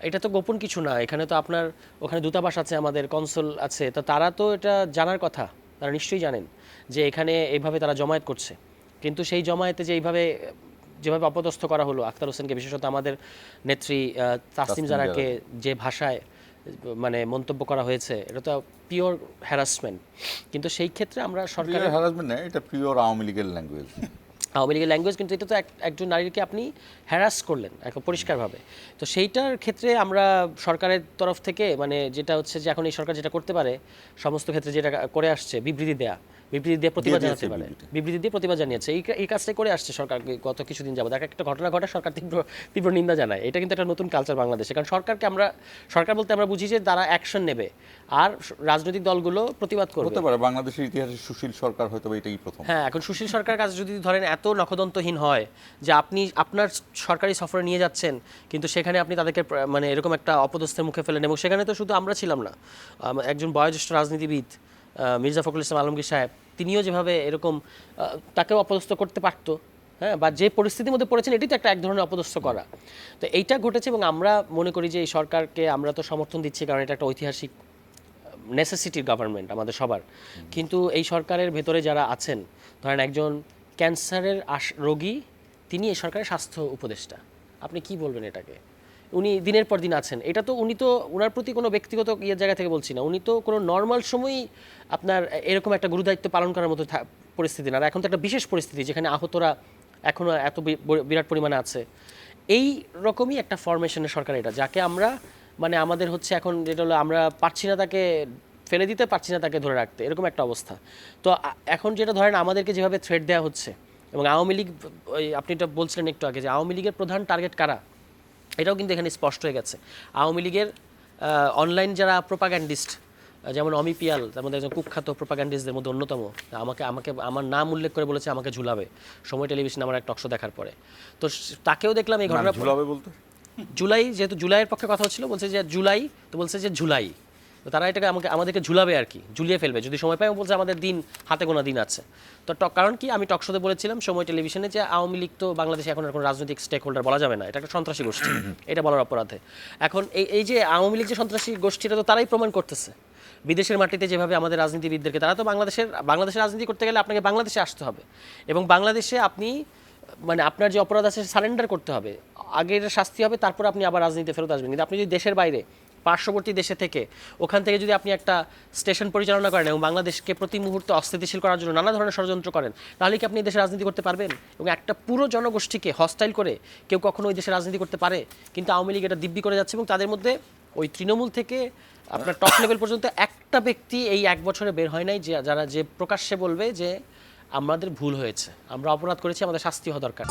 এটা তো গোপন কিছু না, এখানে তো আপনার ওখানে দূতাবাস আছে, আমাদের কনসুল আছে, তো তারা তো এটা জানার কথা, তারা নিশ্চয়ই জানেন যে এখানে এইভাবে তারা জমায়েত করছে। কিন্তু সেই জমায়েতে যে এইভাবে যেভাবে অপদস্থ করা হলো আখতার হোসেনকে, বিশেষত আমাদের নেত্রী তাসনিম জারাকে যে ভাষায় মানে মন্তব্য করা হয়েছে, এটা তো পিওর হ্যারাসমেন্ট। কিন্তু সেই ক্ষেত্রে আমরা সরকারের হ্যারাসমেন্ট না, এটা পিওর আওয়ামী লীগের ল্যাঙ্গুয়েজ। আওয়ামী লীগের ল্যাঙ্গুয়েজ, কিন্তু এটা তো একজন নারীকে আপনি হ্যারাস করলেন একদম পরিষ্কারভাবে। তো সেইটার ক্ষেত্রে আমরা সরকারের তরফ থেকে মানে যেটা হচ্ছে যে এখন এই সরকার যেটা করতে পারে সমস্ত ক্ষেত্রে যেটা করে আসছে, বিবৃতি দেয়া, বিবৃতি দিয়ে প্রতিবাদ জানাতে পারে, বিবৃতি দিয়ে প্রতিবাদ জানিয়েছে, এই কাজটাই করে আসছে সরকার গত কিছুদিন যাবত। একটা ঘটনা ঘটে সরকার তীব্র তীব্র নিন্দা জানায়, এটা কিন্তু একটা নতুন কালচার বাংলাদেশে। কারণ সরকারকে আমরা, সরকার বলতে আমরা বুঝি যে তারা অ্যাকশন নেবে আর রাজনৈতিক দলগুলো প্রতিবাদ করবে। হতে পারে বাংলাদেশের ইতিহাসে সুশীল সরকার হয়তো এটাই প্রথম। হ্যাঁ, এখন সুশীল সরকার কাজ যদি ধরেন এত নখদন্তহীন হয় যে আপনি আপনার সরকারি সফরে নিয়ে যাচ্ছেন, কিন্তু সেখানে আপনি তাদেরকে মানে এরকম একটা অপদস্থের মুখে ফেলেন, এবং সেখানে তো শুধু আমরা ছিলাম না, একজন বয়োজ্যেষ্ঠ রাজনীতিবিদ মির্জা ফখরুল ইসলাম আলমগীর সাহেব, তিনিও যেভাবে এরকম তাকেও অপদস্থ করতে পারতো, হ্যাঁ, বা যে পরিস্থিতির মধ্যে পড়েছেন এটি তো একটা এক ধরনের অপদস্থ করা। তো এইটা ঘটেছে, এবং আমরা মনে করি যে এই সরকারকে আমরা তো সমর্থন দিচ্ছি, কারণ এটা একটা ঐতিহাসিক নেসেসিটির গভর্নমেন্ট আমাদের সবার। কিন্তু এই সরকারের ভেতরে যারা আছেন, ধরেন একজন ক্যান্সারের রোগী, তিনি এই সরকারের স্বাস্থ্য উপদেষ্টা, আপনি কি বলবেন এটাকে? উনি দিনের পর দিন আছেন, এটা তো উনি তো ওনার প্রতি কোনো ব্যক্তিগত ইয়ের জায়গা থেকে বলছি না, উনি তো কোনো নর্মাল সময়ই আপনার এরকম একটা গুরুদায়িত্ব পালন করার মতো পরিস্থিতি না। আর এখন তো একটা বিশেষ পরিস্থিতি যেখানে আহতরা এখনও এত বিরাট পরিমাণে আছে। এই রকমই একটা ফরমেশনের সরকার এটা, যাকে আমরা মানে আমাদের হচ্ছে এখন যেটা হলো আমরা পারছি না তাকে ফেলে দিতে, পারছি না তাকে ধরে রাখতে, এরকম একটা অবস্থা। তো এখন যেটা ধরেন আমাদেরকে যেভাবে থ্রেট দেওয়া হচ্ছে, এবং আওয়ামী লীগ, ওই আপনি এটা বলছিলেন একটু আগে যে আওয়ামী লীগের প্রধান টার্গেট কারা, এটাও কিন্তু এখানে স্পষ্ট হয়ে গেছে। আওয়ামী লীগের অনলাইন যারা প্রোপাগ্যান্ডিস্ট, যেমন অমি পিয়াল, তার মধ্যে একজন কুখ্যাত প্রোপাগ্যান্ডিস্টদের মধ্যে অন্যতম, আমাকে আমাকে আমার নাম উল্লেখ করে বলেছে আমাকে ঝুলাবে সময় টেলিভিশন আমার এক টকশো দেখার পরে। তো তাকেও দেখলাম এই ঘটনা ঝুলাবে বলতে জুলাই, যেহেতু জুলাইয়ের পক্ষে কথা হচ্ছিল, বলছে যে জুলাই, তো বলছে যে ঝুলাই, তো তারা এটাকে আমাদেরকে ঝুলাবে আর কি, ঝুলিয়ে ফেলবে যদি সময় পায়। বলছে আমাদের দিন হাতে গোনা দিন আছে। তো কারণ কি, আমি টকশোতে বলেছিলাম সময় টেলিভিশনে যে আওয়ামী লীগ তো বাংলাদেশে এখন আর কোনো রাজনৈতিক স্টেক হোল্ডার বলা যাবে না, এটা একটা সন্ত্রাসী গোষ্ঠী, এটা বলার অপরাধে। এখন এই যে আওয়ামী লীগ যে সন্ত্রাসী গোষ্ঠীটা, তো তারাই প্রমাণ করতেছে বিদেশের মাটিতে যেভাবে আমাদের রাজনীতিবিদদেরকে, তারা তো বাংলাদেশের রাজনীতি করতে গেলে আপনাকে বাংলাদেশে আসতে হবে, এবং বাংলাদেশে আপনি মানে আপনার যে অপরাধ আছে সারেন্ডার করতে হবে, আগের শাস্তি হবে, তারপর আপনি আবার রাজনীতিতে ফেরত আসবেন। কিন্তু আপনি যদি দেশের বাইরে পার্শ্ববর্তী দেশে থেকে, ওখান থেকে যদি আপনি একটা স্টেশন পরিচালনা করেন এবং বাংলাদেশকে প্রতি মুহূর্তে অস্থিতিশীল করার জন্য নানা ধরনের ষড়যন্ত্র করেন, তাহলে কি আপনি দেশে রাজনীতি করতে পারবেন? এবং একটা পুরো জনগোষ্ঠীকে হস্টাইল করে কেউ কখনো ওই দেশে রাজনীতি করতে পারে? কিন্তু আওয়ামী লীগ এটা দিব্যি করে যাচ্ছে, এবং তাদের মধ্যে ওই তৃণমূল থেকে আপনার টপ লেভেল পর্যন্ত একটা ব্যক্তি এই এক বছরে বের হয় নাই যে প্রকাশ্যে বলবে যে আমাদের ভুল হয়েছে, আমরা অপরাধ করেছি, আমাদের শাস্তি হওয়া দরকার।